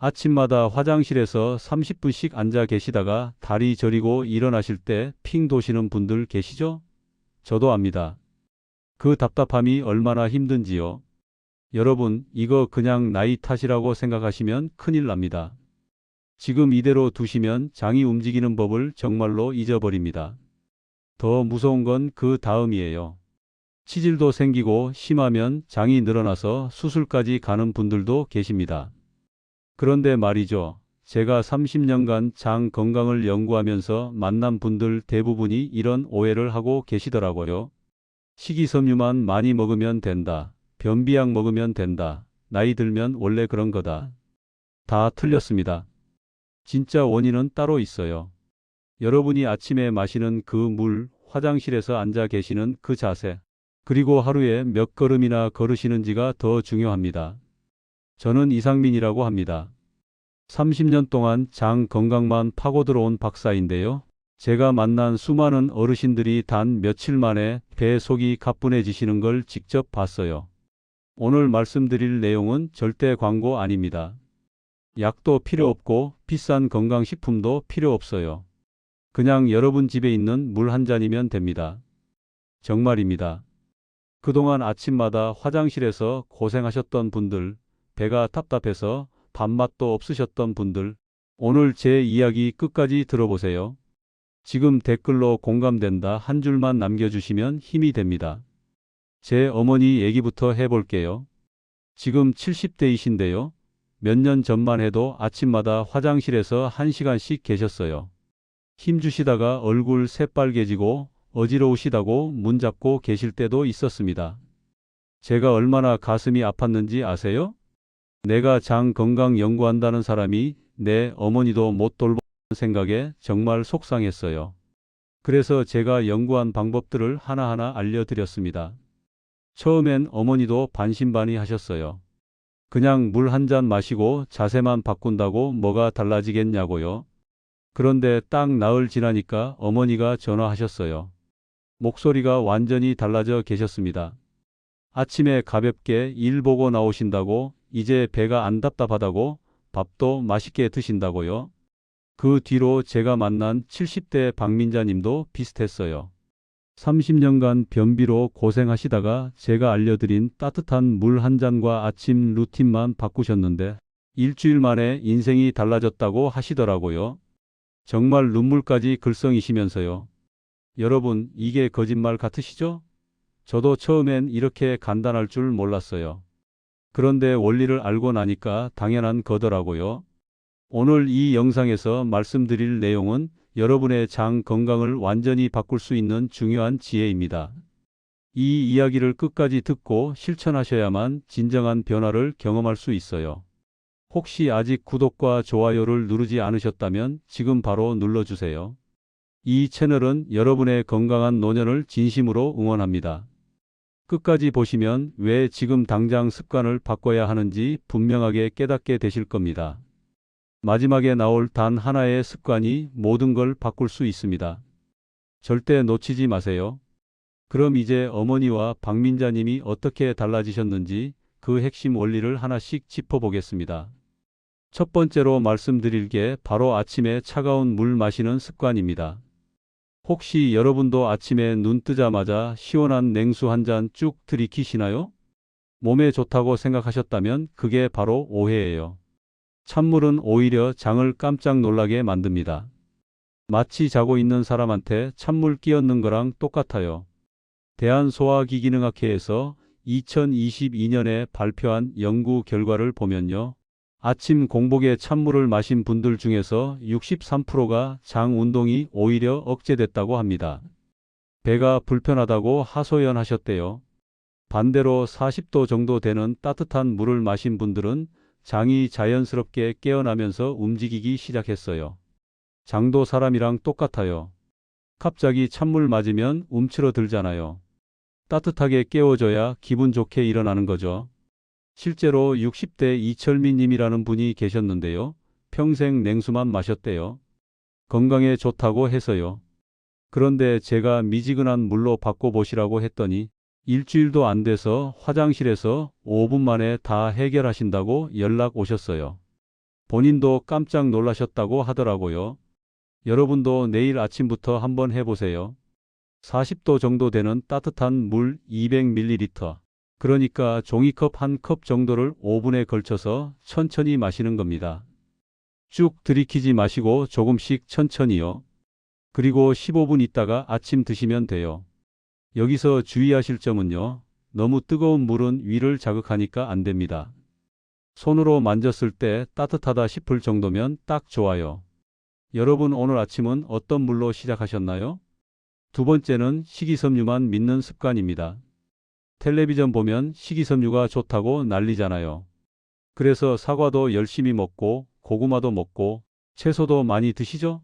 아침마다 화장실에서 30분씩 앉아 계시다가 다리 저리고 일어나실 때 핑 도시는 분들 계시죠? 저도 압니다. 그 답답함이 얼마나 힘든지요. 여러분, 이거 그냥 나이 탓이라고 생각하시면 큰일 납니다. 지금 이대로 두시면 장이 움직이는 법을 정말로 잊어버립니다. 더 무서운 건 그 다음이에요. 치질도 생기고 심하면 장이 늘어나서 수술까지 가는 분들도 계십니다. 그런데 말이죠. 제가 30년간 장 건강을 연구하면서 만난 분들 대부분이 이런 오해를 하고 계시더라고요. 식이섬유만 많이 먹으면 된다. 변비약 먹으면 된다. 나이 들면 원래 그런 거다. 다 틀렸습니다. 진짜 원인은 따로 있어요. 여러분이 아침에 마시는 그 물, 화장실에서 앉아 계시는 그 자세, 그리고 하루에 몇 걸음이나 걸으시는지가 더 중요합니다. 저는 이상민이라고 합니다. 30년 동안 장 건강만 파고 들어온 박사인데요. 제가 만난 수많은 어르신들이 단 며칠 만에 배 속이 가뿐해지시는 걸 직접 봤어요. 오늘 말씀드릴 내용은 절대 광고 아닙니다. 약도 필요 없고 비싼 건강식품도 필요 없어요. 그냥 여러분 집에 있는 물 한 잔이면 됩니다. 정말입니다. 그동안 아침마다 화장실에서 고생하셨던 분들, 배가 답답해서 밥맛도 없으셨던 분들, 오늘 제 이야기 끝까지 들어보세요. 지금 댓글로 공감된다 한 줄만 남겨주시면 힘이 됩니다. 제 어머니 얘기부터 해볼게요. 지금 70대이신데요. 몇 년 전만 해도 아침마다 화장실에서 1시간씩 계셨어요. 힘주시다가 얼굴 새빨개지고 어지러우시다고 문 잡고 계실 때도 있었습니다. 제가 얼마나 가슴이 아팠는지 아세요? 내가 장 건강 연구한다는 사람이 내 어머니도 못 돌보는 생각에 정말 속상했어요. 그래서 제가 연구한 방법들을 하나하나 알려드렸습니다. 처음엔 어머니도 반신반의하셨어요. 그냥 물 한 잔 마시고 자세만 바꾼다고 뭐가 달라지겠냐고요. 그런데 딱 나흘 지나니까 어머니가 전화하셨어요. 목소리가 완전히 달라져 계셨습니다. 아침에 가볍게 일 보고 나오신다고 이제 배가 안 답답하다고 밥도 맛있게 드신다고요. 그 뒤로 제가 만난 70대 박민자님도 비슷했어요. 30년간 변비로 고생하시다가 제가 알려드린 따뜻한 물 한 잔과 아침 루틴만 바꾸셨는데 일주일 만에 인생이 달라졌다고 하시더라고요. 정말 눈물까지 글썽이시면서요. 여러분, 이게 거짓말 같으시죠? 저도 처음엔 이렇게 간단할 줄 몰랐어요. 그런데 원리를 알고 나니까 당연한 거더라고요. 오늘 이 영상에서 말씀드릴 내용은 여러분의 장 건강을 완전히 바꿀 수 있는 중요한 지혜입니다. 이 이야기를 끝까지 듣고 실천하셔야만 진정한 변화를 경험할 수 있어요. 혹시 아직 구독과 좋아요를 누르지 않으셨다면 지금 바로 눌러주세요. 이 채널은 여러분의 건강한 노년을 진심으로 응원합니다. 끝까지 보시면 왜 지금 당장 습관을 바꿔야 하는지 분명하게 깨닫게 되실 겁니다. 마지막에 나올 단 하나의 습관이 모든 걸 바꿀 수 있습니다. 절대 놓치지 마세요. 그럼 이제 어머니와 박민자님이 어떻게 달라지셨는지 그 핵심 원리를 하나씩 짚어보겠습니다. 첫 번째로 말씀드릴 게 바로 아침에 차가운 물 마시는 습관입니다. 혹시 여러분도 아침에 눈 뜨자마자 시원한 냉수 한 잔 쭉 들이키시나요? 몸에 좋다고 생각하셨다면 그게 바로 오해예요. 찬물은 오히려 장을 깜짝 놀라게 만듭니다. 마치 자고 있는 사람한테 찬물 끼얹는 거랑 똑같아요. 대한소화기기능학회에서 2022년에 발표한 연구 결과를 보면요. 아침 공복에 찬물을 마신 분들 중에서 63%가 장 운동이 오히려 억제됐다고 합니다. 배가 불편하다고 하소연하셨대요. 반대로 40도 정도 되는 따뜻한 물을 마신 분들은 장이 자연스럽게 깨어나면서 움직이기 시작했어요. 장도 사람이랑 똑같아요. 갑자기 찬물 맞으면 움츠러들잖아요. 따뜻하게 깨워줘야 기분 좋게 일어나는 거죠. 실제로 60대 이철민 님이라는 분이 계셨는데요. 평생 냉수만 마셨대요. 건강에 좋다고 해서요. 그런데 제가 미지근한 물로 바꿔보시라고 했더니 일주일도 안 돼서 화장실에서 5분 만에 다 해결하신다고 연락 오셨어요. 본인도 깜짝 놀라셨다고 하더라고요. 여러분도 내일 아침부터 한번 해보세요. 40도 정도 되는 따뜻한 물 200ml, 그러니까 종이컵 한 컵 정도를 5분에 걸쳐서 천천히 마시는 겁니다. 쭉 들이키지 마시고 조금씩 천천히요. 그리고 15분 있다가 아침 드시면 돼요. 여기서 주의하실 점은요. 너무 뜨거운 물은 위를 자극하니까 안 됩니다. 손으로 만졌을 때 따뜻하다 싶을 정도면 딱 좋아요. 여러분 오늘 아침은 어떤 물로 시작하셨나요? 두 번째는 식이섬유만 믿는 습관입니다. 텔레비전 보면 식이섬유가 좋다고 난리잖아요. 그래서 사과도 열심히 먹고 고구마도 먹고 채소도 많이 드시죠?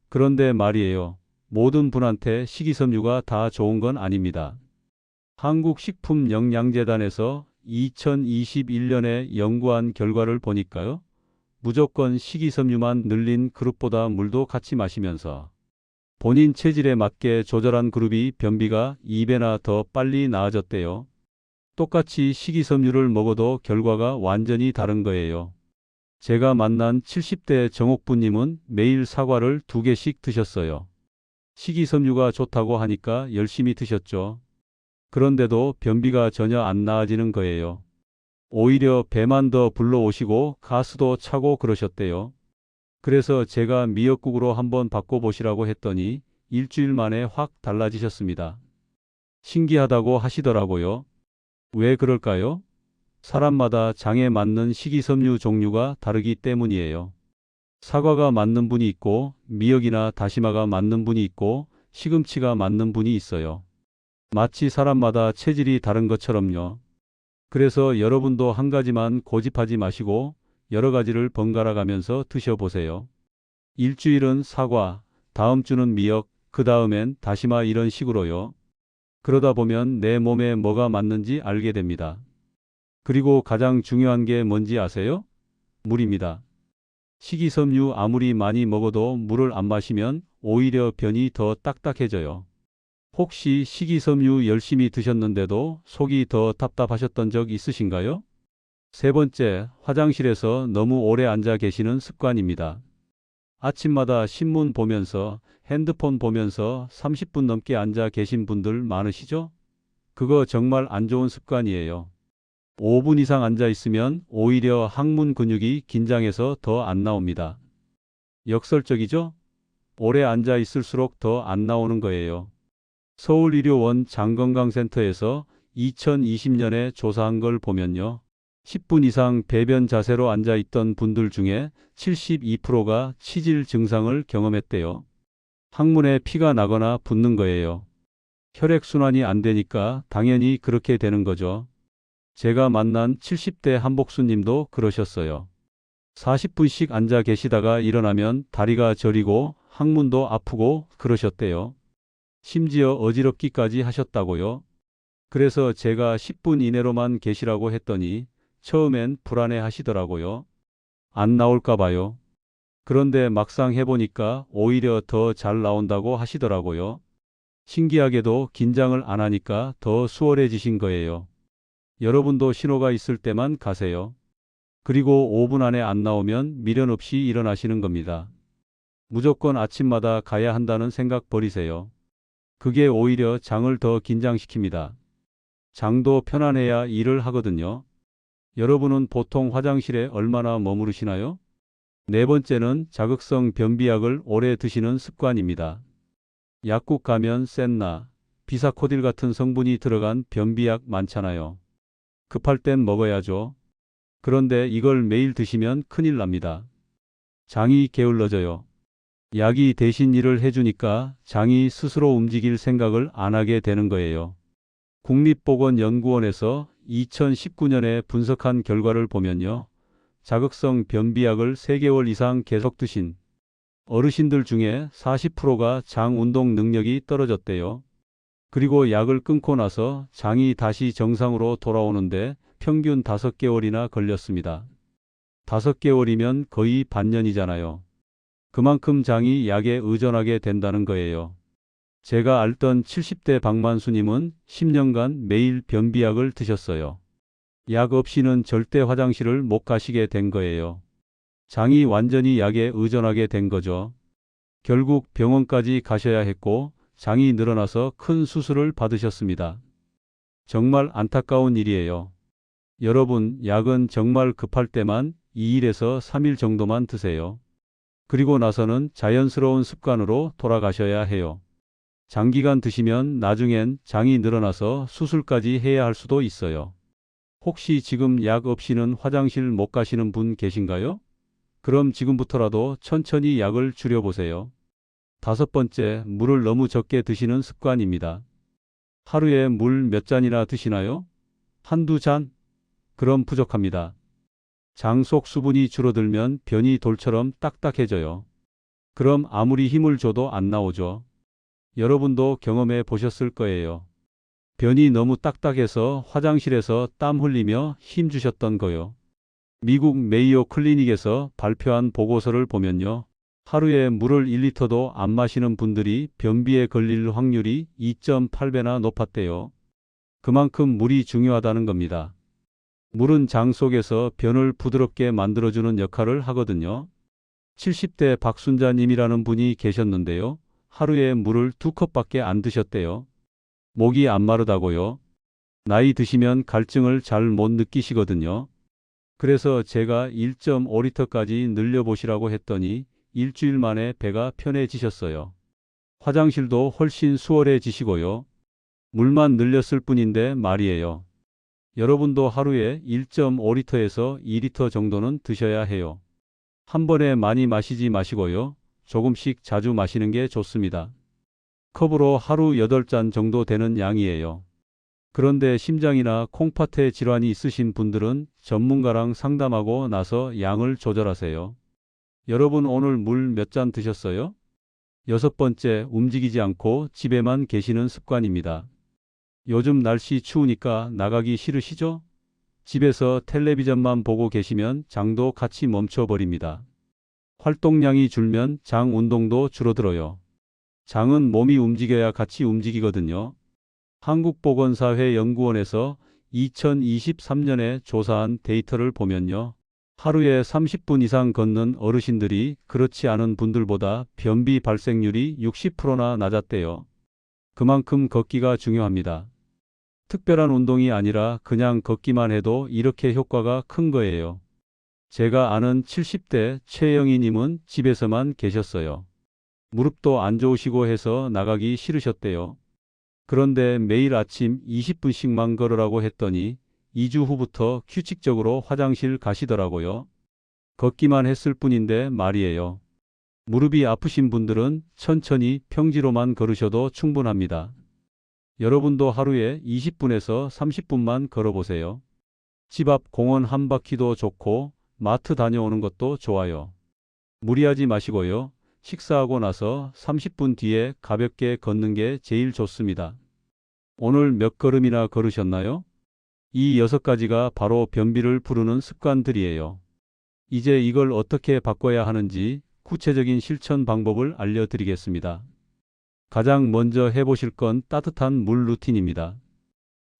그런데 말이에요. 모든 분한테 식이섬유가 다 좋은 건 아닙니다. 한국식품영양재단에서 2021년에 연구한 결과를 보니까요. 무조건 식이섬유만 늘린 그룹보다 물도 같이 마시면서 본인 체질에 맞게 조절한 그룹이 변비가 2배나 더 빨리 나아졌대요. 똑같이 식이섬유를 먹어도 결과가 완전히 다른 거예요. 제가 만난 70대 정옥부님은 매일 사과를 2개씩 드셨어요. 식이섬유가 좋다고 하니까 열심히 드셨죠. 그런데도 변비가 전혀 안 나아지는 거예요. 오히려 배만 더 불러오시고 가스도 차고 그러셨대요. 그래서 제가 미역국으로 한번 바꿔보시라고 했더니 일주일 만에 확 달라지셨습니다. 신기하다고 하시더라고요. 왜 그럴까요? 사람마다 장에 맞는 식이섬유 종류가 다르기 때문이에요. 사과가 맞는 분이 있고 미역이나 다시마가 맞는 분이 있고 시금치가 맞는 분이 있어요. 마치 사람마다 체질이 다른 것처럼요. 그래서 여러분도 한 가지만 고집하지 마시고 여러 가지를 번갈아 가면서 드셔보세요. 일주일은 사과, 다음 주는 미역, 그 다음엔 다시마 이런 식으로요. 그러다 보면 내 몸에 뭐가 맞는지 알게 됩니다. 그리고 가장 중요한 게 뭔지 아세요? 물입니다. 식이섬유 아무리 많이 먹어도 물을 안 마시면 오히려 변이 더 딱딱해져요. 혹시 식이섬유 열심히 드셨는데도 속이 더 답답하셨던 적 있으신가요? 세 번째, 화장실에서 너무 오래 앉아 계시는 습관입니다. 아침마다 신문 보면서 핸드폰 보면서 30분 넘게 앉아 계신 분들 많으시죠? 그거 정말 안 좋은 습관이에요. 5분 이상 앉아 있으면 오히려 항문 근육이 긴장해서 더 안 나옵니다. 역설적이죠? 오래 앉아 있을수록 더 안 나오는 거예요. 서울의료원 장건강센터에서 2020년에 조사한 걸 보면요. 10분 이상 배변 자세로 앉아 있던 분들 중에 72%가 치질 증상을 경험했대요. 항문에 피가 나거나 붓는 거예요. 혈액순환이 안 되니까 당연히 그렇게 되는 거죠. 제가 만난 70대 한복수님도 그러셨어요. 40분씩 앉아 계시다가 일어나면 다리가 저리고 항문도 아프고 그러셨대요. 심지어 어지럽기까지 하셨다고요. 그래서 제가 10분 이내로만 계시라고 했더니 처음엔 불안해 하시더라고요. 안 나올까 봐요. 그런데 막상 해보니까 오히려 더 잘 나온다고 하시더라고요. 신기하게도 긴장을 안 하니까 더 수월해지신 거예요. 여러분도 신호가 있을 때만 가세요. 그리고 5분 안에 안 나오면 미련 없이 일어나시는 겁니다. 무조건 아침마다 가야 한다는 생각 버리세요. 그게 오히려 장을 더 긴장시킵니다. 장도 편안해야 일을 하거든요. 여러분은 보통 화장실에 얼마나 머무르시나요? 네 번째는 자극성 변비약을 오래 드시는 습관입니다. 약국 가면 센나, 비사코딜 같은 성분이 들어간 변비약 많잖아요. 급할 땐 먹어야죠. 그런데 이걸 매일 드시면 큰일 납니다. 장이 게을러져요. 약이 대신 일을 해주니까 장이 스스로 움직일 생각을 안 하게 되는 거예요. 국립보건연구원에서 2019년에 분석한 결과를 보면요. 자극성 변비약을 3개월 이상 계속 드신 어르신들 중에 40%가 장 운동 능력이 떨어졌대요. 그리고 약을 끊고 나서 장이 다시 정상으로 돌아오는데 평균 5개월이나 걸렸습니다. 5개월이면 거의 반년이잖아요. 그만큼 장이 약에 의존하게 된다는 거예요. 제가 알던 70대 박만수님은 10년간 매일 변비약을 드셨어요. 약 없이는 절대 화장실을 못 가시게 된 거예요. 장이 완전히 약에 의존하게 된 거죠. 결국 병원까지 가셔야 했고 장이 늘어나서 큰 수술을 받으셨습니다. 정말 안타까운 일이에요. 여러분, 약은 정말 급할 때만 2일에서 3일 정도만 드세요. 그리고 나서는 자연스러운 습관으로 돌아가셔야 해요. 장기간 드시면 나중엔 장이 늘어나서 수술까지 해야 할 수도 있어요. 혹시 지금 약 없이는 화장실 못 가시는 분 계신가요? 그럼 지금부터라도 천천히 약을 줄여보세요. 다섯 번째, 물을 너무 적게 드시는 습관입니다. 하루에 물 몇 잔이나 드시나요? 한두 잔? 그럼 부족합니다. 장 속 수분이 줄어들면 변이 돌처럼 딱딱해져요. 그럼 아무리 힘을 줘도 안 나오죠. 여러분도 경험해 보셨을 거예요. 변이 너무 딱딱해서 화장실에서 땀 흘리며 힘 주셨던 거요. 미국 메이오 클리닉에서 발표한 보고서를 보면요. 하루에 물을 1리터도 안 마시는 분들이 변비에 걸릴 확률이 2.8배나 높았대요. 그만큼 물이 중요하다는 겁니다. 물은 장 속에서 변을 부드럽게 만들어주는 역할을 하거든요. 70대 박순자님이라는 분이 계셨는데요. 하루에 물을 2컵밖에 안 드셨대요. 목이 안 마르다고요. 나이 드시면 갈증을 잘 못 느끼시거든요. 그래서 제가 1.5리터까지 늘려보시라고 했더니 일주일 만에 배가 편해지셨어요. 화장실도 훨씬 수월해지시고요. 물만 늘렸을 뿐인데 말이에요. 여러분도 하루에 1.5리터에서 2리터 정도는 드셔야 해요. 한 번에 많이 마시지 마시고요. 조금씩 자주 마시는 게 좋습니다. 컵으로 하루 8잔 정도 되는 양이에요. 그런데 심장이나 콩팥에 질환이 있으신 분들은 전문가랑 상담하고 나서 양을 조절하세요. 여러분 오늘 물 몇 잔 드셨어요? 여섯 번째, 움직이지 않고 집에만 계시는 습관입니다. 요즘 날씨 추우니까 나가기 싫으시죠? 집에서 텔레비전만 보고 계시면 장도 같이 멈춰버립니다. 활동량이 줄면 장 운동도 줄어들어요. 장은 몸이 움직여야 같이 움직이거든요. 한국보건사회연구원에서 2023년에 조사한 데이터를 보면요. 하루에 30분 이상 걷는 어르신들이 그렇지 않은 분들보다 변비 발생률이 60%나 낮았대요. 그만큼 걷기가 중요합니다. 특별한 운동이 아니라 그냥 걷기만 해도 이렇게 효과가 큰 거예요. 제가 아는 70대 최영희님은 집에서만 계셨어요. 무릎도 안 좋으시고 해서 나가기 싫으셨대요. 그런데 매일 아침 20분씩만 걸으라고 했더니 2주 후부터 규칙적으로 화장실 가시더라고요. 걷기만 했을 뿐인데 말이에요. 무릎이 아프신 분들은 천천히 평지로만 걸으셔도 충분합니다. 여러분도 하루에 20분에서 30분만 걸어보세요. 집 앞 공원 한 바퀴도 좋고 마트 다녀오는 것도 좋아요. 무리하지 마시고요. 식사하고 나서 30분 뒤에 가볍게 걷는 게 제일 좋습니다. 오늘 몇 걸음이나 걸으셨나요? 이 6가지가 바로 변비를 부르는 습관들이에요. 이제 이걸 어떻게 바꿔야 하는지 구체적인 실천 방법을 알려드리겠습니다. 가장 먼저 해보실 건 따뜻한 물 루틴입니다.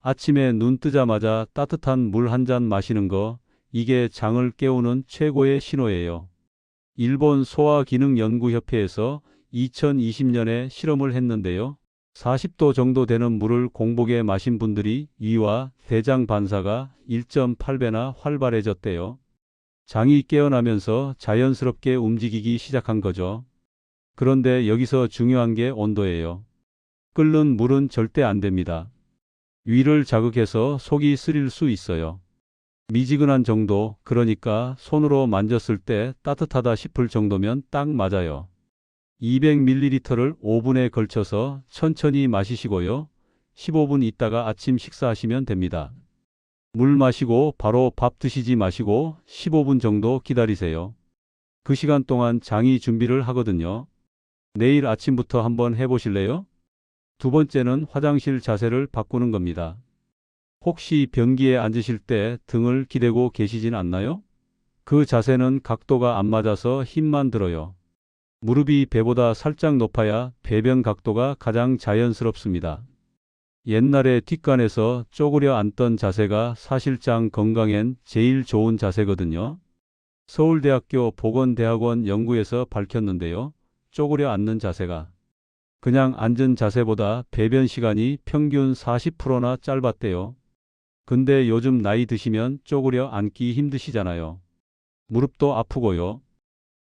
아침에 눈 뜨자마자 따뜻한 물 한 잔 마시는 거, 이게 장을 깨우는 최고의 신호예요. 일본 소화기능연구협회에서 2020년에 실험을 했는데요. 40도 정도 되는 물을 공복에 마신 분들이 위와 대장 반사가 1.8배나 활발해졌대요. 장이 깨어나면서 자연스럽게 움직이기 시작한 거죠. 그런데 여기서 중요한 게 온도예요. 끓는 물은 절대 안 됩니다. 위를 자극해서 속이 쓰릴 수 있어요. 미지근한 정도, 그러니까 손으로 만졌을 때 따뜻하다 싶을 정도면 딱 맞아요. 200ml를 5분에 걸쳐서 천천히 마시시고요. 15분 있다가 아침 식사하시면 됩니다. 물 마시고 바로 밥 드시지 마시고 15분 정도 기다리세요. 그 시간 동안 장이 준비를 하거든요. 내일 아침부터 한번 해보실래요? 두 번째는 화장실 자세를 바꾸는 겁니다. 혹시 변기에 앉으실 때 등을 기대고 계시진 않나요? 그 자세는 각도가 안 맞아서 힘만 들어요. 무릎이 배보다 살짝 높아야 배변 각도가 가장 자연스럽습니다. 옛날에 뒷간에서 쪼그려 앉던 자세가 사실상 건강엔 제일 좋은 자세거든요. 서울대학교 보건대학원 연구에서 밝혔는데요. 쪼그려 앉는 자세가 그냥 앉은 자세보다 배변 시간이 평균 40%나 짧았대요. 근데 요즘 나이 드시면 쪼그려 앉기 힘드시잖아요. 무릎도 아프고요.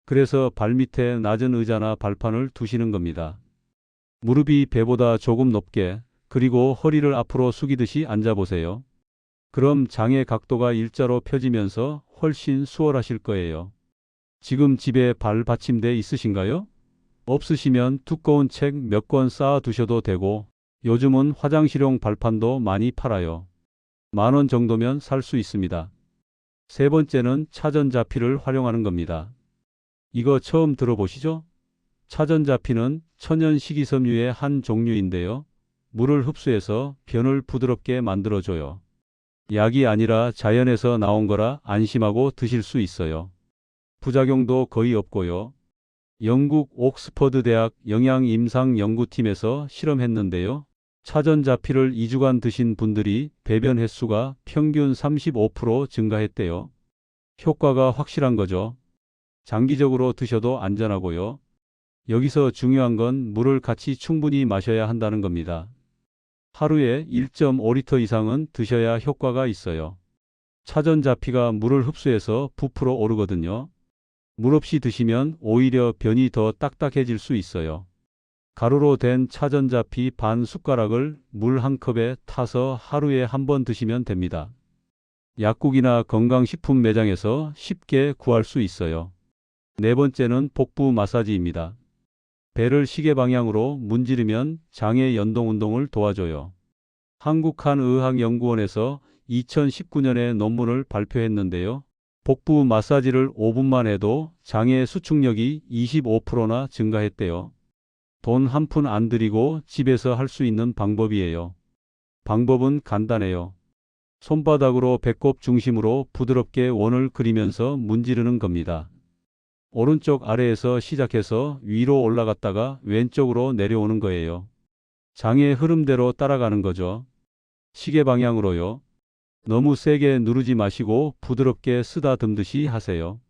그래서 발밑에 낮은 의자나 발판을 두시는 겁니다. 무릎이 배보다 조금 높게, 그리고 허리를 앞으로 숙이듯이 앉아보세요. 그럼 장의 각도가 일자로 펴지면서 훨씬 수월하실 거예요. 지금 집에 발 받침대 있으신가요? 없으시면 두꺼운 책 몇 권 쌓아 두셔도 되고, 요즘은 화장실용 발판도 많이 팔아요. 10,000원 정도면 살 수 있습니다. 세 번째는 차전자피를 활용하는 겁니다. 이거 처음 들어보시죠? 차전자피는 천연 식이섬유의 한 종류인데요. 물을 흡수해서 변을 부드럽게 만들어줘요. 약이 아니라 자연에서 나온 거라 안심하고 드실 수 있어요. 부작용도 거의 없고요. 영국 옥스퍼드 대학 영양임상연구팀에서 실험했는데요. 차전자피를 2주간 드신 분들이 배변 횟수가 평균 35% 증가했대요. 효과가 확실한 거죠. 장기적으로 드셔도 안전하고요. 여기서 중요한 건 물을 같이 충분히 마셔야 한다는 겁니다. 하루에 1.5리터 이상은 드셔야 효과가 있어요. 차전자피가 물을 흡수해서 부풀어 오르거든요. 물 없이 드시면 오히려 변이 더 딱딱해질 수 있어요. 가루로 된 차전자피 반 숟가락을 물 한 컵에 타서 하루에 한 번 드시면 됩니다. 약국이나 건강식품 매장에서 쉽게 구할 수 있어요. 네 번째는 복부 마사지입니다. 배를 시계 방향으로 문지르면 장의 연동 운동을 도와줘요. 한국한의학연구원에서 2019년에 논문을 발표했는데요. 복부 마사지를 5분만 해도 장의 수축력이 25%나 증가했대요. 돈 한 푼 안 들이고 집에서 할 수 있는 방법이에요. 방법은 간단해요. 손바닥으로 배꼽 중심으로 부드럽게 원을 그리면서 문지르는 겁니다. 오른쪽 아래에서 시작해서 위로 올라갔다가 왼쪽으로 내려오는 거예요. 장의 흐름대로 따라가는 거죠. 시계 방향으로요. 너무 세게 누르지 마시고 부드럽게 쓰다듬듯이 하세요.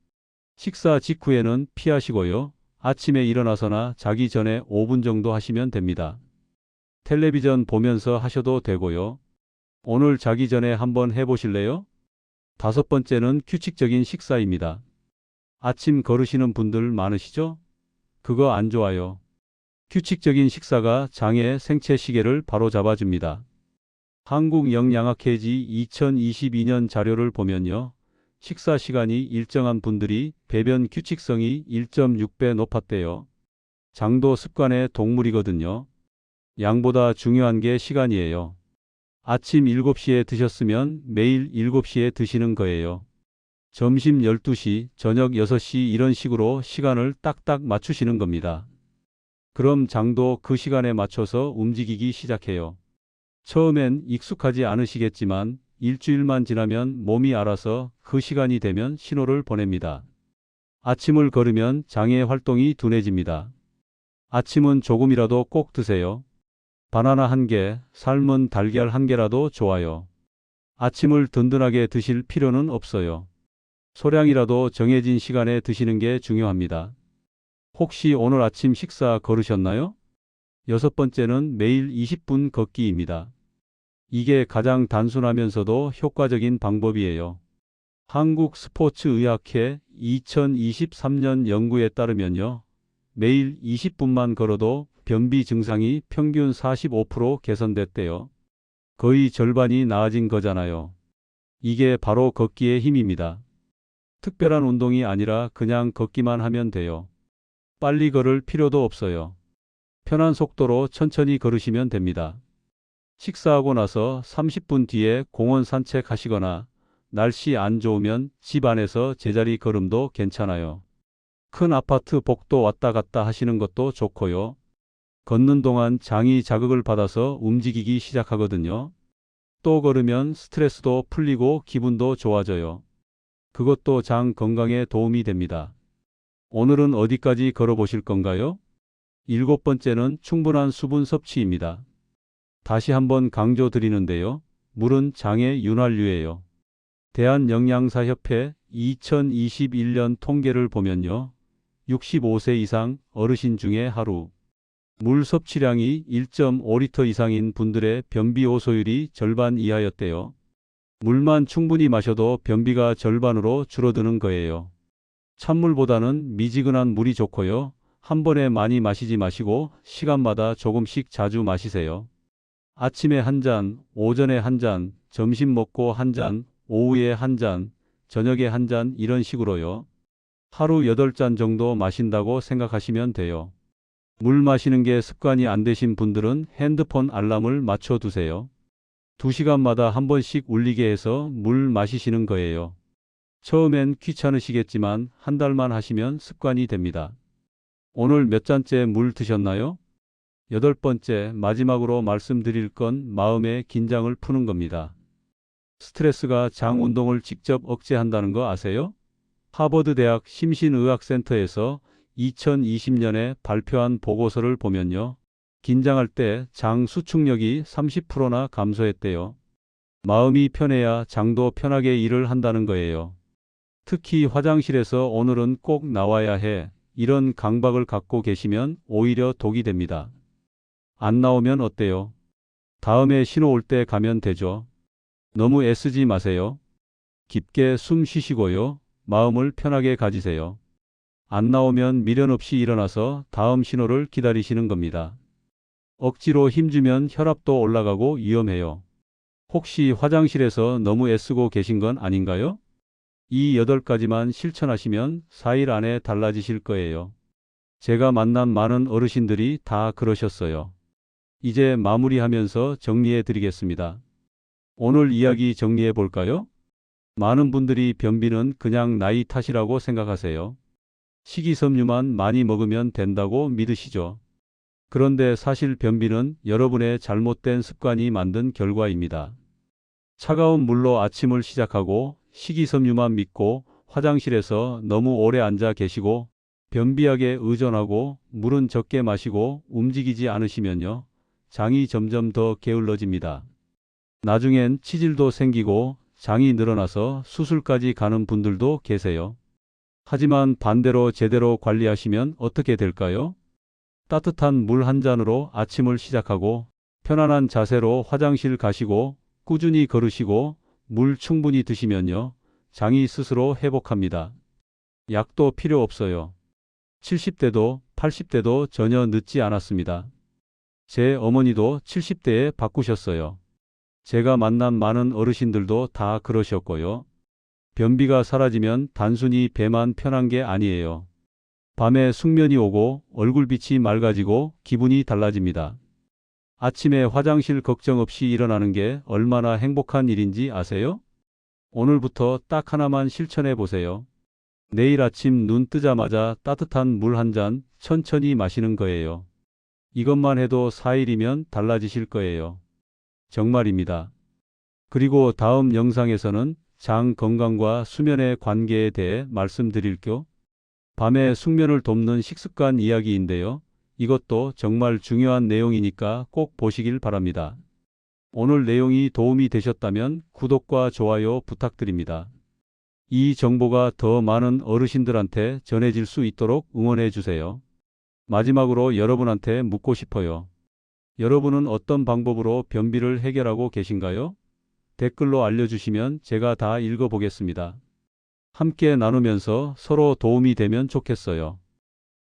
식사 직후에는 피하시고요. 아침에 일어나서나 자기 전에 5분 정도 하시면 됩니다. 텔레비전 보면서 하셔도 되고요. 오늘 자기 전에 한번 해보실래요? 다섯 번째는 규칙적인 식사입니다. 아침 거르시는 분들 많으시죠? 그거 안 좋아요. 규칙적인 식사가 장의 생체 시계를 바로 잡아줍니다. 한국영양학회지 2022년 자료를 보면요. 식사 시간이 일정한 분들이 배변 규칙성이 1.6배 높았대요. 장도 습관의 동물이거든요. 양보다 중요한 게 시간이에요. 아침 7시에 드셨으면 매일 7시에 드시는 거예요. 점심 12시, 저녁 6시 이런 식으로 시간을 딱딱 맞추시는 겁니다. 그럼 장도 그 시간에 맞춰서 움직이기 시작해요. 처음엔 익숙하지 않으시겠지만 일주일만 지나면 몸이 알아서 그 시간이 되면 신호를 보냅니다. 아침을 거르면 장의 활동이 둔해집니다. 아침은 조금이라도 꼭 드세요. 바나나 1개, 삶은 달걀 1개라도 좋아요. 아침을 든든하게 드실 필요는 없어요. 소량이라도 정해진 시간에 드시는 게 중요합니다. 혹시 오늘 아침 식사 거르셨나요? 여섯 번째는 매일 20분 걷기입니다. 이게 가장 단순하면서도 효과적인 방법이에요. 한국스포츠의학회 2023년 연구에 따르면요. 매일 20분만 걸어도 변비 증상이 평균 45% 개선됐대요. 거의 절반이 나아진 거잖아요. 이게 바로 걷기의 힘입니다. 특별한 운동이 아니라 그냥 걷기만 하면 돼요. 빨리 걸을 필요도 없어요. 편한 속도로 천천히 걸으시면 됩니다. 식사하고 나서 30분 뒤에 공원 산책하시거나 날씨 안 좋으면 집 안에서 제자리 걸음도 괜찮아요. 큰 아파트 복도 왔다 갔다 하시는 것도 좋고요. 걷는 동안 장이 자극을 받아서 움직이기 시작하거든요. 또 걸으면 스트레스도 풀리고 기분도 좋아져요. 그것도 장 건강에 도움이 됩니다. 오늘은 어디까지 걸어보실 건가요? 일곱 번째는 충분한 수분 섭취입니다. 다시 한번 강조드리는데요. 물은 장의 윤활유예요. 대한영양사협회 2021년 통계를 보면요. 65세 이상 어르신 중에 하루 물 섭취량이 1.5리터 이상인 분들의 변비 호소율이 절반 이하였대요. 물만 충분히 마셔도 변비가 절반으로 줄어드는 거예요. 찬물보다는 미지근한 물이 좋고요. 한 번에 많이 마시지 마시고 시간마다 조금씩 자주 마시세요. 아침에 한 잔, 오전에 한 잔, 점심 먹고 한 잔, 오후에 한 잔, 저녁에 한 잔 이런 식으로요. 하루 8잔 정도 마신다고 생각하시면 돼요. 물 마시는 게 습관이 안 되신 분들은 핸드폰 알람을 맞춰 두세요. 2시간마다 한 번씩 울리게 해서 물 마시시는 거예요. 처음엔 귀찮으시겠지만 한 달만 하시면 습관이 됩니다. 오늘 몇 잔째 물 드셨나요? 8번째, 마지막으로 말씀드릴 건 마음의 긴장을 푸는 겁니다. 스트레스가 장 운동을 직접 억제한다는 거 아세요? 하버드 대학 심신의학센터에서 2020년에 발표한 보고서를 보면요. 긴장할 때 장 수축력이 30%나 감소했대요. 마음이 편해야 장도 편하게 일을 한다는 거예요. 특히 화장실에서 오늘은 꼭 나와야 해. 이런 강박을 갖고 계시면 오히려 독이 됩니다. 안 나오면 어때요? 다음에 신호 올 때 가면 되죠. 너무 애쓰지 마세요. 깊게 숨 쉬시고요. 마음을 편하게 가지세요. 안 나오면 미련 없이 일어나서 다음 신호를 기다리시는 겁니다. 억지로 힘주면 혈압도 올라가고 위험해요. 혹시 화장실에서 너무 애쓰고 계신 건 아닌가요? 이 8가지만 실천하시면 4일 안에 달라지실 거예요. 제가 만난 많은 어르신들이 다 그러셨어요. 이제 마무리하면서 정리해 드리겠습니다. 오늘 이야기 정리해 볼까요? 많은 분들이 변비는 그냥 나이 탓이라고 생각하세요. 식이섬유만 많이 먹으면 된다고 믿으시죠. 그런데 사실 변비는 여러분의 잘못된 습관이 만든 결과입니다. 차가운 물로 아침을 시작하고 식이섬유만 믿고 화장실에서 너무 오래 앉아 계시고 변비약에 의존하고 물은 적게 마시고 움직이지 않으시면요. 장이 점점 더 게을러집니다. 나중엔 치질도 생기고 장이 늘어나서 수술까지 가는 분들도 계세요. 하지만 반대로 제대로 관리하시면 어떻게 될까요? 따뜻한 물 한 잔으로 아침을 시작하고 편안한 자세로 화장실 가시고 꾸준히 걸으시고 물 충분히 드시면요. 장이 스스로 회복합니다. 약도 필요 없어요. 70대도 80대도 전혀 늦지 않았습니다. 제 어머니도 70대에 바꾸셨어요. 제가 만난 많은 어르신들도 다 그러셨고요. 변비가 사라지면 단순히 배만 편한 게 아니에요. 밤에 숙면이 오고 얼굴빛이 맑아지고 기분이 달라집니다. 아침에 화장실 걱정 없이 일어나는 게 얼마나 행복한 일인지 아세요? 오늘부터 딱 하나만 실천해 보세요. 내일 아침 눈 뜨자마자 따뜻한 물 한 잔 천천히 마시는 거예요. 이것만 해도 4일이면 달라지실 거예요. 정말입니다. 그리고 다음 영상에서는 장 건강과 수면의 관계에 대해 말씀드릴게요. 밤에 숙면을 돕는 식습관 이야기인데요. 이것도 정말 중요한 내용이니까 꼭 보시길 바랍니다. 오늘 내용이 도움이 되셨다면 구독과 좋아요 부탁드립니다. 이 정보가 더 많은 어르신들한테 전해질 수 있도록 응원해 주세요. 마지막으로 여러분한테 묻고 싶어요. 여러분은 어떤 방법으로 변비를 해결하고 계신가요? 댓글로 알려주시면 제가 다 읽어보겠습니다. 함께 나누면서 서로 도움이 되면 좋겠어요.